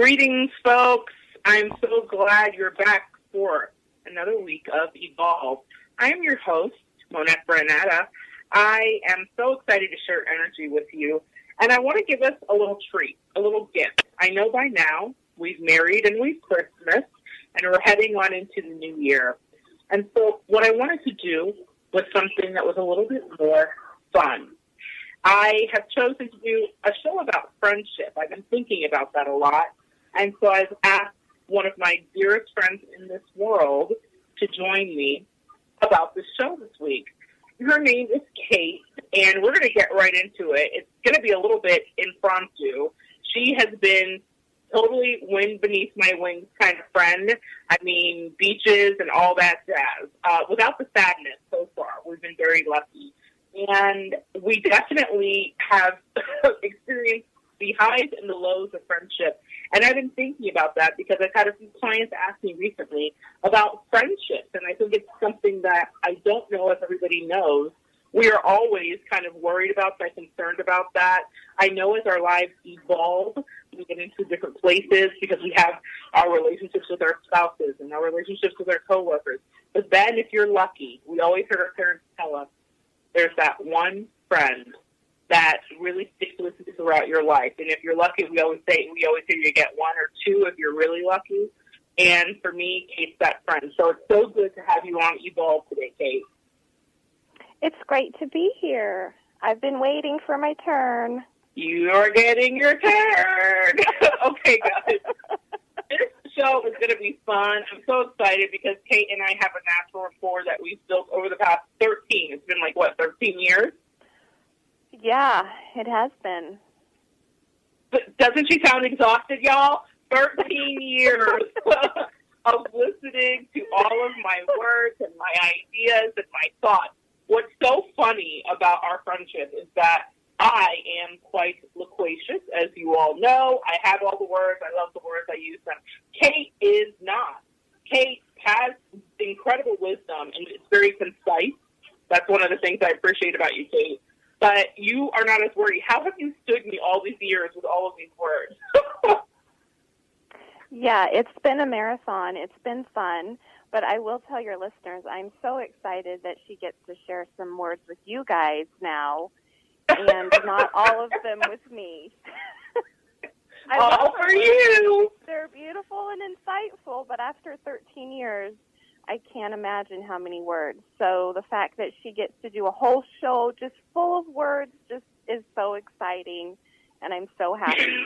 Greetings, folks. I'm so glad you're back for another week of Evolve. I am your host, Monette Brann-Natta. I am so excited to share energy with you, and I want to give us a little treat, a little gift. I know by now we've married and we've Christmas, and we're heading on into the new year. And so what I wanted to do was something that was a little bit more fun. I have chosen to do a show about friendship. I've been thinking about that a lot. And so I've asked one of my dearest friends in this world to join me about this show this week. Her name is Kate, and we're going to get right into it. It's going to be a little bit impromptu. She has been totally wind beneath my wings kind of friend. I mean, beaches and all that jazz. Without the sadness so far. We've been very lucky. And we definitely have experienced the highs and the lows of friendship. And I've been thinking about that because I've had a few clients ask me recently about friendships. And I think it's something that I don't know if everybody knows. We are always kind of worried about that, concerned about that. I know as our lives evolve, we get into different places because we have our relationships with our spouses and our relationships with our coworkers. But then if you're lucky, we always heard our parents tell us, there's that one friend that really sticks with you throughout your life. And if you're lucky, we always say you get one or two if you're really lucky. And for me, Kate's that friend. So it's so good to have you on Evolve today, Kate. It's great to be here. I've been waiting for my turn. You're getting your turn. Okay, guys. This show is going to be fun. I'm so excited because Kate and I have a natural rapport that we've built over the past 13. It's been 13 years? Yeah, it has been. But doesn't she sound exhausted, y'all? 13 years of listening to all of my words and my ideas and my thoughts. What's so funny about our friendship is that I am quite loquacious, as you all know. I have all the words. I love the words. I use them. Kate is not. Kate has incredible wisdom, and it's very concise. That's one of the things I appreciate about you, Kate. But you are not as worried. How have you stood me all these years with all of these words? Yeah, it's been a marathon. It's been fun. But I will tell your listeners, I'm so excited that she gets to share some words with you guys now, and not all of them with me. All for you. They're beautiful and insightful, but after 13 years, I can't imagine how many words. So the fact that she gets to do a whole show just full of words just is so exciting, and I'm so happy.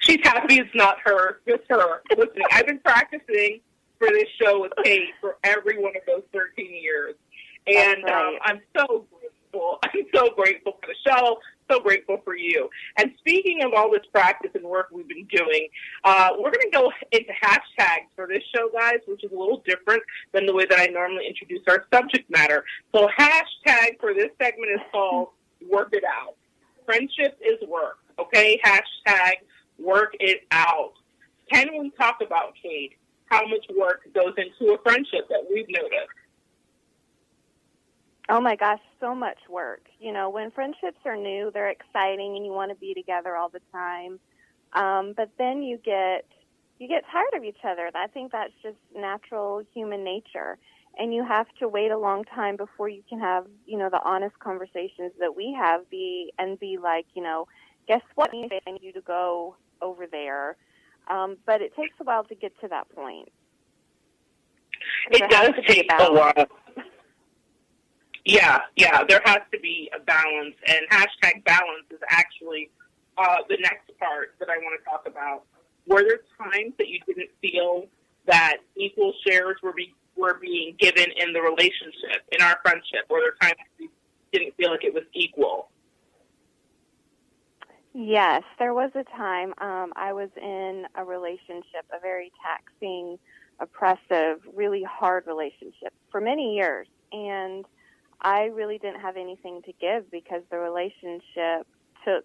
She's happy it's not her, just her. Listen, I've been practicing for this show with Kate for every one of those 13 years. And right. I'm so grateful. I'm so grateful for the show, so grateful for you. And speaking of all this practice and work we've been doing, we're going to go into hashtags for this show, guys, which is a little different than the way that I normally introduce our subject matter. So hashtag for this segment is called Work It Out. Friendship is work, okay? Hashtag work it out. Can we talk about, Kate, how much work goes into a friendship that we've noticed? Oh my gosh, so much work. You know, when friendships are new, they're exciting and you want to be together all the time. But then you get tired of each other. I think that's just natural human nature. And you have to wait a long time before you can have, the honest conversations that we have be like, guess what? I need you to go over there. But it takes a while to get to that point. It does take a while. Yeah, there has to be a balance, and hashtag balance is actually the next part that I want to talk about. Were there times that you didn't feel that equal shares were being given in the relationship, in our friendship? Were there times you didn't feel like it was equal? Yes, there was a time I was in a relationship, a very taxing, oppressive, really hard relationship for many years, and I really didn't have anything to give because the relationship took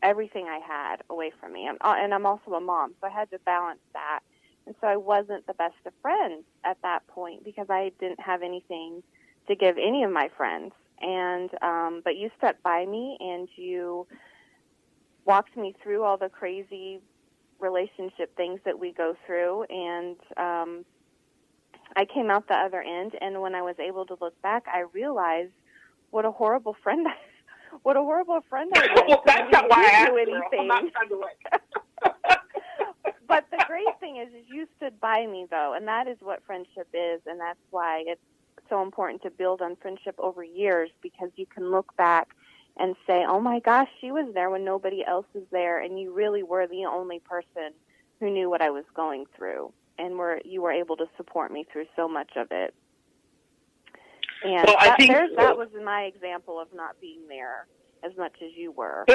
everything I had away from me. And I'm also a mom, so I had to balance that. And so I wasn't the best of friends at that point because I didn't have anything to give any of my friends. And but you stuck by me, and you walked me through all the crazy relationship things that we go through, and I came out the other end, and when I was able to look back, I realized what a horrible friend I was. Well, that's not why I asked, anything. Girl. I'm not trying to like. But the great thing is you stood by me, though, and that is what friendship is, and that's why it's so important to build on friendship over years, because you can look back and say, oh, my gosh, she was there when nobody else was there, and you really were the only person who knew what I was going through, and you were able to support me through so much of it. And well, that was my example of not being there as much as you were.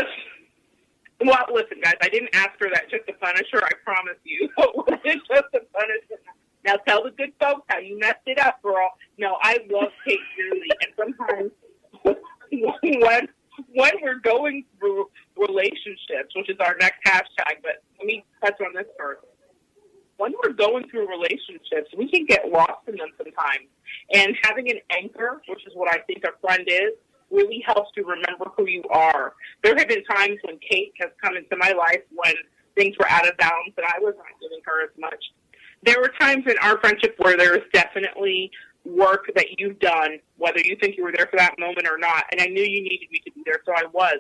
Well, listen, guys, I didn't ask for that just to punish her, I promise you. It wasn't just to punish her. Now tell the good folks how you messed it up, girl. No, I love Kate dearly, and sometimes when we're going through relationships, which is our next hashtag, but let me touch on this first. When we're going through relationships, we can get lost in them sometimes. And having an anchor, which is what I think a friend is, really helps you remember who you are. There have been times when Kate has come into my life when things were out of bounds and I was not giving her as much. There were times in our friendship where there is definitely work that you've done, whether you think you were there for that moment or not, and I knew you needed me to be there, so I was,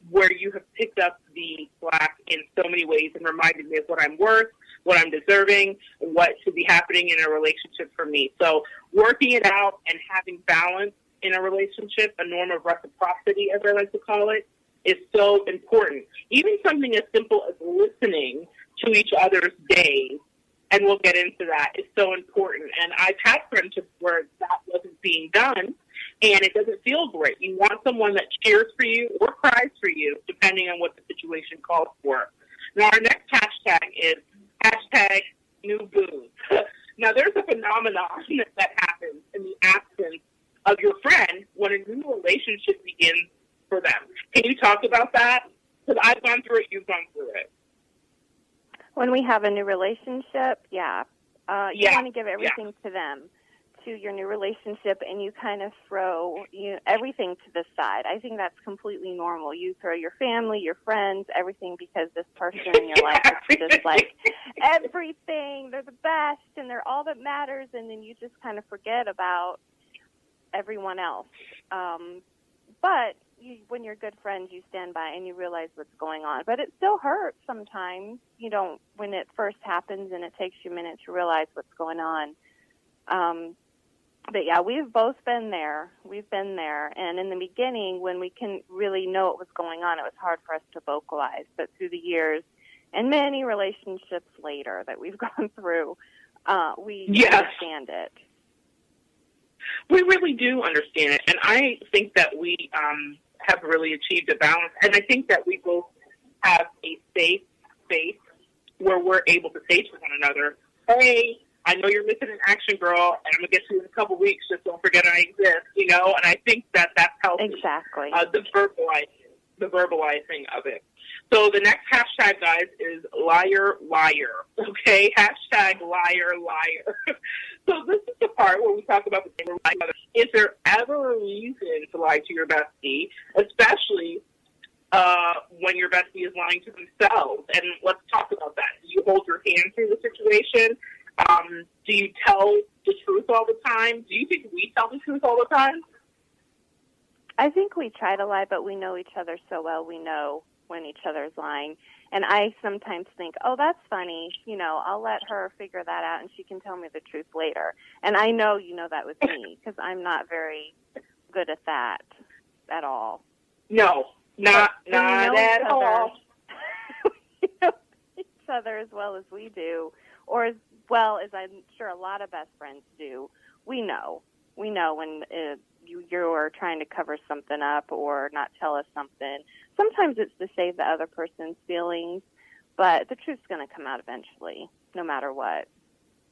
where you have picked up the slack in so many ways and reminded me of what I'm worth, what I'm deserving, what should be happening in a relationship for me. So working it out and having balance in a relationship, a norm of reciprocity, as I like to call it, is so important. Even something as simple as listening to each other's days, and we'll get into that, is so important. And I've had friendships where that wasn't being done, and it doesn't feel great. You want someone that cheers for you or cries for you, depending on what the situation calls for. Now, our next hashtag is hashtag new booze. Now, there's a phenomenon that happens in the absence of your friend when a new relationship begins for them. Can you talk about that? Because I've gone through it, you've gone through it. When we have a new relationship, you want to give everything to them, to your new relationship, and you kind of throw everything to the side. I think that's completely normal. You throw your family, your friends, everything, because this person in your life is just like everything. They're the best, and they're all that matters, and then you just kind of forget about everyone else. But when you're good friends, you stand by and you realize what's going on. But it still hurts sometimes. When it first happens and it takes you a minute to realize what's going on. But yeah, we've both been there. We've been there. And in the beginning, when we can really know what was going on, it was hard for us to vocalize. But through the years and many relationships later that we've gone through, we understand it. We really do understand it, and I think that we have really achieved a balance, and I think that we both have a safe space where we're able to say to one another, hey, I know you're missing an action, girl, and I'm going to get to you in a couple weeks, just don't forget I exist, and I think that that's healthy. Exactly. The verbalizing of it. So the next hashtag, guys, is liar, liar, okay? Hashtag liar, liar. So this is the part where we talk about the thing. Is there ever a reason to lie to your bestie, especially when your bestie is lying to themselves? And let's talk about that. Do you hold your hand through the situation? Do you tell the truth all the time? Do you think we tell the truth all the time? I think we try to lie, but we know each other so well. We know when each other's lying. And I sometimes think, oh, that's funny. I'll let her figure that out and she can tell me the truth later. And I know that with me because I'm not very good at that at all. No, not at all. We know each other as well as we do, or as well as I'm sure a lot of best friends do. We know when you're trying to cover something up or not tell us something. Sometimes it's to save the other person's feelings, but the truth's going to come out eventually, no matter what,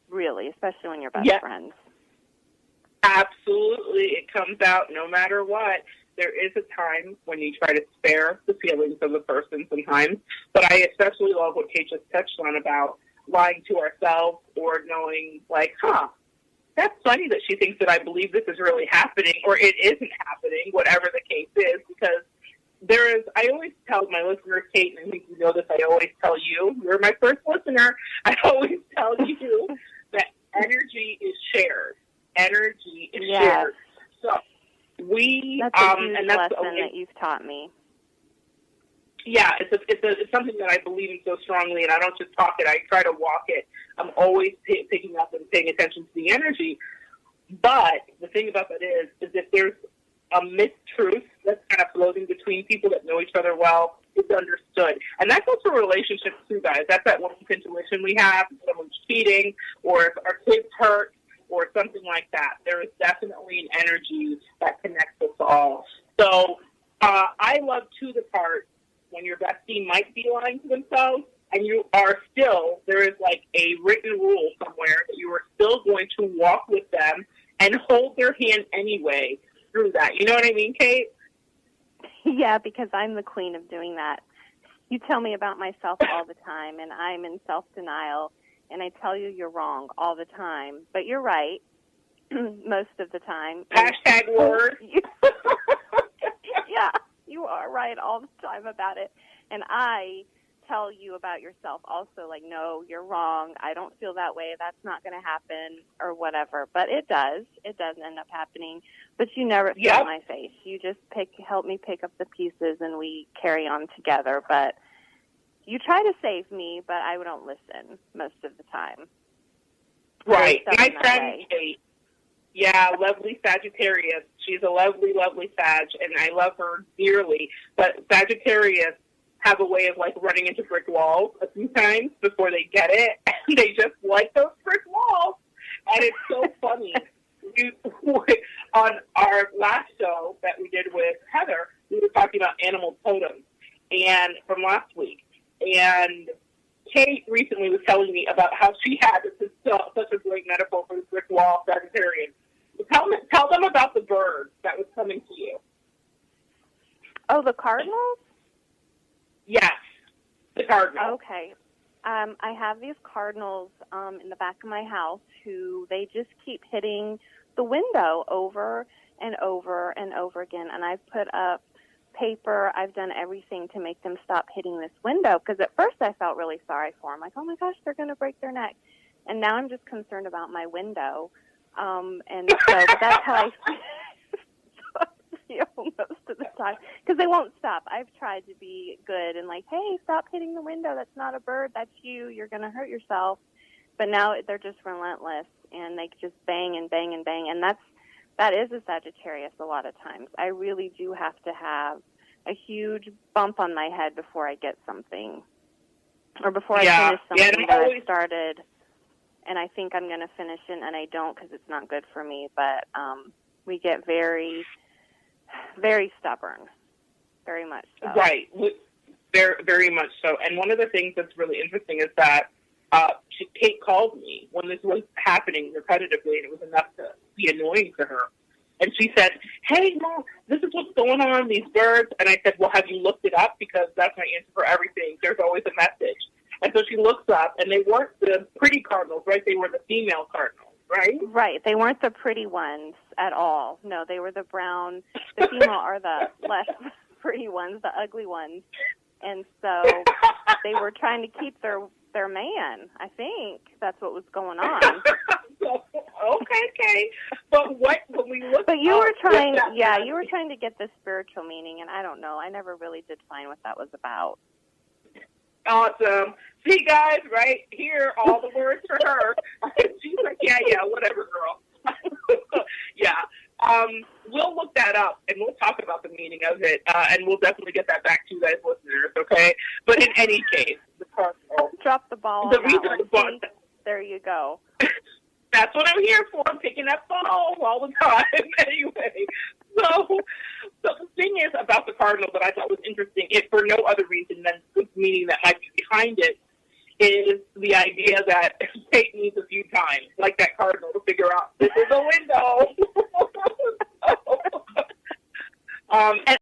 really, especially when you're best friends. Absolutely. It comes out no matter what. There is a time when you try to spare the feelings of the person sometimes, but I especially love what Kate just touched on about lying to ourselves or knowing, that's funny that she thinks that I believe this is really happening or it isn't happening, whatever the case is, because I always tell my listeners, Kate, and always tell you, you're my first listener, I always tell you that energy is shared. Energy is shared. So that's a huge lesson that you've taught me. Yeah, it's something that I believe in so strongly, and I don't just talk it, I try to walk it. I'm always picking up and paying attention to the energy. But the thing about that is if there's a mistruth that's kind of floating between people that know each other well, it's understood. And that goes for relationships too, guys. That's that one intuition we have. If someone's cheating, or if our kids hurt, or something like that. There is definitely an energy that connects us all. So I love, too, the part when your bestie might be lying to themselves, and you are still, there is like a written rule somewhere that you are still going to walk with them and hold their hand anyway through that. You know what I mean, Kate? Yeah, because I'm the queen of doing that. You tell me about myself all the time, and I'm in self-denial, and I tell you you're wrong all the time. But you're right most of the time. Hashtag word. Yeah, you are right all the time about it. And I tell you about yourself also, like, no, you're wrong. I don't feel that way. That's not going to happen or whatever. But it does. It does end up happening. But you never feel my face. You just help me pick up the pieces, and we carry on together. But you try to save me, but I don't listen most of the time. Right. My friend Kate, lovely Sagittarius. She's a lovely, lovely Sag, and I love her dearly. But Sagittarius have a way of, like, running into brick walls a few times before they get it. And they just like those brick walls. And it's so funny. On our last show that we did with Heather, we were talking about animal totems and from last week. And Kate recently was telling me about how she had, this is such a great metaphor for the brick wall, Sagittarian. Tell them about the bird that was coming to you. Oh, the cardinals? Yes, the cardinals. Okay. I have these cardinals in the back of my house who they just keep hitting the window over and over and over again. And I've put up paper. I've done everything to make them stop hitting this window, because at first I felt really sorry for them. Like, oh, my gosh, they're going to break their neck. And now I'm just concerned about my window. And so that's how I feel most of the time, because they won't stop. I've tried to be good and like, hey, stop hitting the window. That's not a bird. That's you. You're going to hurt yourself. But now they're just relentless, and they just bang and bang and bang. And that is a Sagittarius a lot of times. I really do have to have a huge bump on my head before I get something, or before I finish something that I started, and I think I'm going to finish it, and I don't because it's not good for me. But we get very, very stubborn, very much so. Right, very, very much so. And one of the things that's really interesting is that Kate called me when this was happening repetitively, and it was enough to be annoying to her. And she said, hey, Mom, this is what's going on, these birds. And I said, well, have you looked it up? Because that's my answer for everything. There's always a message. And so she looks up, and they weren't the pretty cardinals, right? They were the female cardinals, right? Right. They weren't the pretty ones at all. No, they were the brown. The female are the less pretty ones, the ugly ones. And so they were trying to keep their man. I think that's what was going on. Okay. But when we look, but you were trying, you were trying to get the spiritual meaning, and I don't know. I never really did find what that was about. Awesome. See, guys, right here, all the words for her. She's like, yeah, whatever, girl. Yeah. We'll look that up, and we'll talk about the meaning of it, and we'll definitely get that back to you guys, listeners, okay? But in any case, the cardinal. Drop the ball. The reason there you go. That's what I'm here for. I'm picking up balls all the time. Anyway, so the thing is about the cardinal that I thought was interesting, if for no other reason than the meaning that might be behind it, is the idea that Kate needs a few times, like that cardinal, to figure out this is a window. And